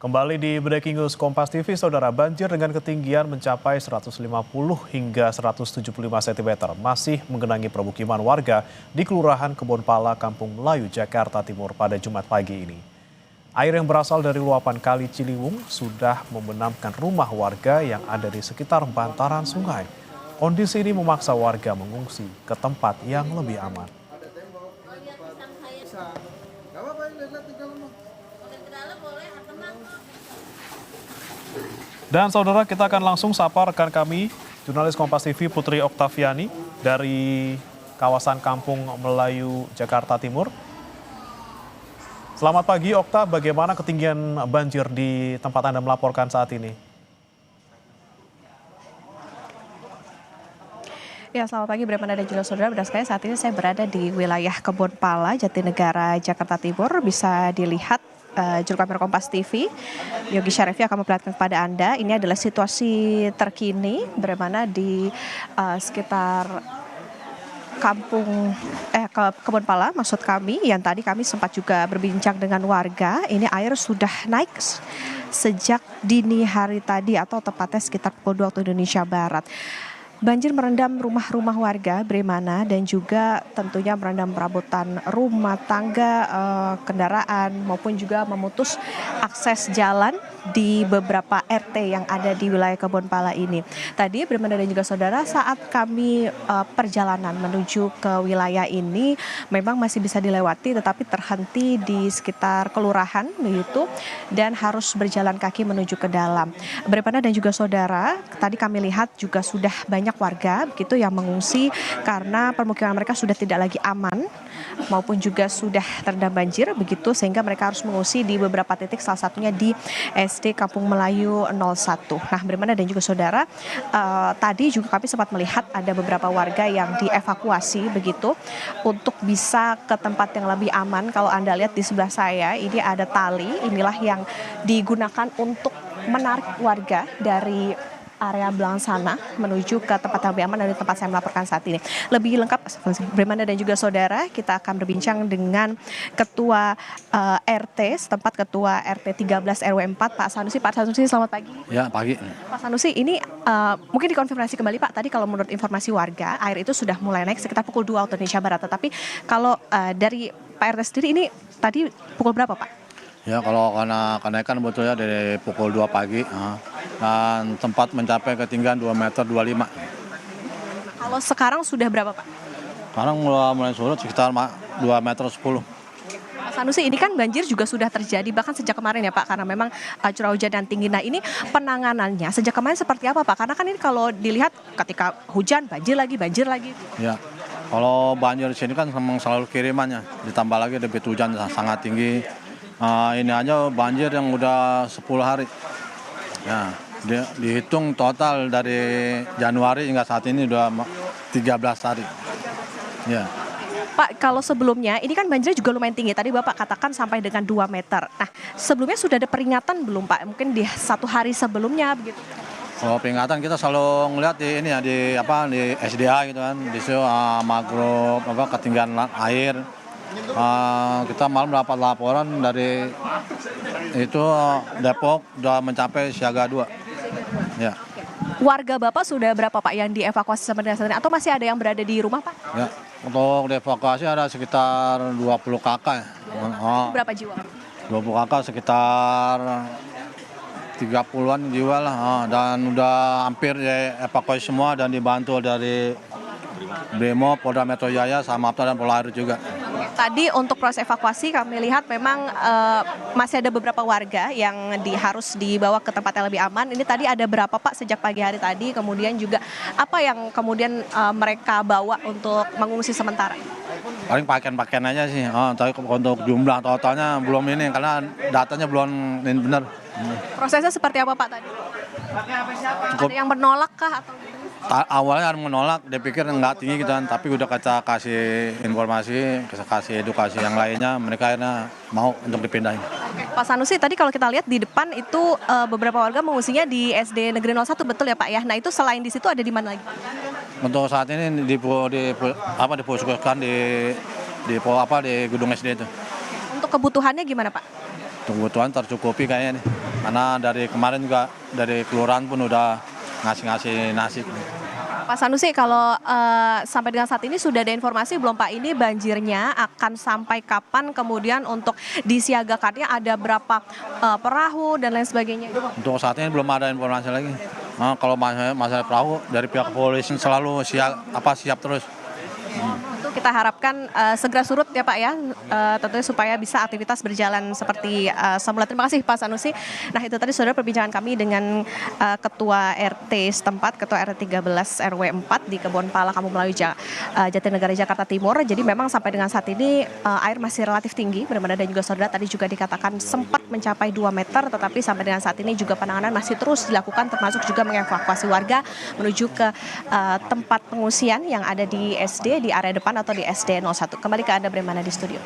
Kembali di Breaking News Kompas TV, saudara, banjir dengan ketinggian mencapai 150 hingga 175 cm masih menggenangi permukiman warga di Kelurahan Kebonpala, Kampung Melayu, Jakarta Timur pada Jumat pagi ini. Air yang berasal dari luapan Kali Ciliwung sudah membenamkan rumah warga yang ada di sekitar bantaran sungai. Kondisi ini memaksa warga mengungsi ke tempat yang lebih aman. Dan saudara, kita akan langsung sapa rekan kami, jurnalis Kompas TV Putri Oktaviani dari kawasan Kampung Melayu, Jakarta Timur. Selamat pagi Okta, bagaimana ketinggian banjir di tempat Anda melaporkan saat ini? Ya, selamat pagi Bremana dan juga saudara. Benar sekali, saat ini saya berada di wilayah Kebonpala, Jatinegara, Jakarta Timur. Bisa dilihat juru kamera Kompas TV, Yogi Syarify akan memperlihatkan kepada Anda. Ini adalah situasi terkini Bremana di sekitar Kebonpala, maksud kami, yang tadi kami sempat juga berbincang dengan warga. Ini air sudah naik sejak dini hari tadi atau tepatnya sekitar pukul 2 waktu Indonesia Barat. Banjir merendam rumah-rumah warga Bremana dan juga tentunya merendam perabotan rumah tangga, kendaraan maupun juga memutus akses jalan di beberapa RT yang ada di wilayah Kebonpala ini. Tadi Bremana dan juga saudara, saat kami perjalanan menuju ke wilayah ini memang masih bisa dilewati tetapi terhenti di sekitar kelurahan begitu dan harus berjalan kaki menuju ke dalam. Bremana dan juga saudara, tadi kami lihat juga sudah banyak warga begitu yang mengungsi karena permukiman mereka sudah tidak lagi aman maupun juga sudah terendam banjir begitu, sehingga mereka harus mengungsi di beberapa titik, salah satunya di SD Kampung Melayu 01. Nah, Bremana dan juga saudara, tadi juga kami sempat melihat ada beberapa warga yang dievakuasi begitu untuk bisa ke tempat yang lebih aman. Kalau Anda lihat di sebelah saya, ini ada tali, inilah yang digunakan untuk menarik warga dari area belakang sana menuju ke tempat yang lebih aman dari tempat saya melaporkan saat ini. Lebih lengkap, Bremana dan juga saudara, kita akan berbincang dengan Ketua RT setempat, Ketua RT 13 RW 4, Pak Sanusi. Pak Sanusi, selamat pagi. Ya, pagi. Pak Sanusi, ini mungkin dikonfirmasi kembali Pak, tadi kalau menurut informasi warga, air itu sudah mulai naik sekitar pukul 2 waktu Indonesia Barat. Tetapi kalau dari Pak RT sendiri, ini tadi pukul berapa Pak? Ya, kalau karena kenaikan betulnya dari pukul 2 pagi dan tempat mencapai ketinggian 2,25 meter. Kalau sekarang sudah berapa Pak? Sekarang mulai surut sekitar 2,10 meter. Pak Sanusi, ini kan banjir juga sudah terjadi bahkan sejak kemarin ya Pak, karena memang curah hujan yang tinggi. Nah, ini penanganannya sejak kemarin seperti apa Pak? Karena kan ini kalau dilihat ketika hujan banjir lagi. Ya, kalau banjir di sini kan memang selalu kirimannya, ditambah lagi debit hujan sangat tinggi. Ini aja banjir yang udah 10 hari. Ya, dihitung total dari Januari hingga saat ini udah 13 hari. Ya. Pak, kalau sebelumnya ini kan banjirnya juga lumayan tinggi. Tadi Bapak katakan sampai dengan 2 meter. Nah, sebelumnya sudah ada peringatan belum Pak? Mungkin di 1 hari sebelumnya begitu. Kalau peringatan kita selalu ngeliat di ini ya, di SDA gitu kan, di situ mangrove ketinggian air. Kita malam dapat laporan dari itu Depok udah mencapai siaga 2. Ya. Warga Bapak sudah berapa Pak yang dievakuasi sampai dengan saat ini? Atau masih ada yang berada di rumah Pak? Ya, untuk dievakuasi ada sekitar 20 kakak. Berapa jiwa? 20 kakak sekitar 30-an jiwa lah. Dan udah hampir dievakuasi semua dan dibantu dari Brimo, Polda Metro Jaya, sama Mapta dan Polaris juga. Tadi untuk proses evakuasi kami lihat memang masih ada beberapa warga yang harus dibawa ke tempat yang lebih aman. Ini tadi ada berapa Pak sejak pagi hari tadi? Kemudian juga apa yang kemudian mereka bawa untuk mengungsi sementara? Paling pakaian aja sih. Tapi untuk jumlah totalnya belum ini karena datanya belum ini benar. Prosesnya seperti apa Pak tadi? Ada yang menolak kah atau gimana? Awalnya menolak, dia pikir nggak tinggi gitu kan, tapi udah kita kasih informasi, kita kasih edukasi yang lainnya, mereka akhirnya mau untuk dipindahin. Pak Sanusi, tadi kalau kita lihat di depan itu beberapa warga mengungsinya di SD Negeri 01, betul ya Pak ya? Nah, itu selain di situ ada di mana lagi? Untuk saat ini diposkokan di gedung SD itu. Untuk kebutuhannya gimana Pak? Untuk kebutuhan tercukupi kayaknya nih. Karena dari kemarin juga dari kelurahan pun udah ngasih nasi. Pak Sanusi, kalau sampai dengan saat ini sudah ada informasi belum Pak, ini banjirnya akan sampai kapan, kemudian untuk disiagakannya ada berapa perahu dan lain sebagainya? Untuk saat ini belum ada informasi lagi. Kalau masalah perahu dari pihak kepolisian selalu siap terus. Itu kita harapkan segera surut ya Pak ya, tentunya supaya bisa aktivitas berjalan seperti semula. Terima kasih Pak Sanusi. Nah itu tadi saudara perbincangan kami dengan Ketua RT setempat, Ketua RT 13 RW 4 di Kebonpala, Kampung Melayu, Jatinegara, Jakarta Timur. Jadi memang sampai dengan saat ini air masih relatif tinggi, benar-benar, dan juga saudara tadi juga dikatakan sempat mencapai 2 meter, tetapi sampai dengan saat ini juga penanganan masih terus dilakukan, termasuk juga mengevakuasi warga menuju ke tempat pengungsian yang ada di SD, di area depan atau di SD 01. Kembali ke Anda Bremana di studio.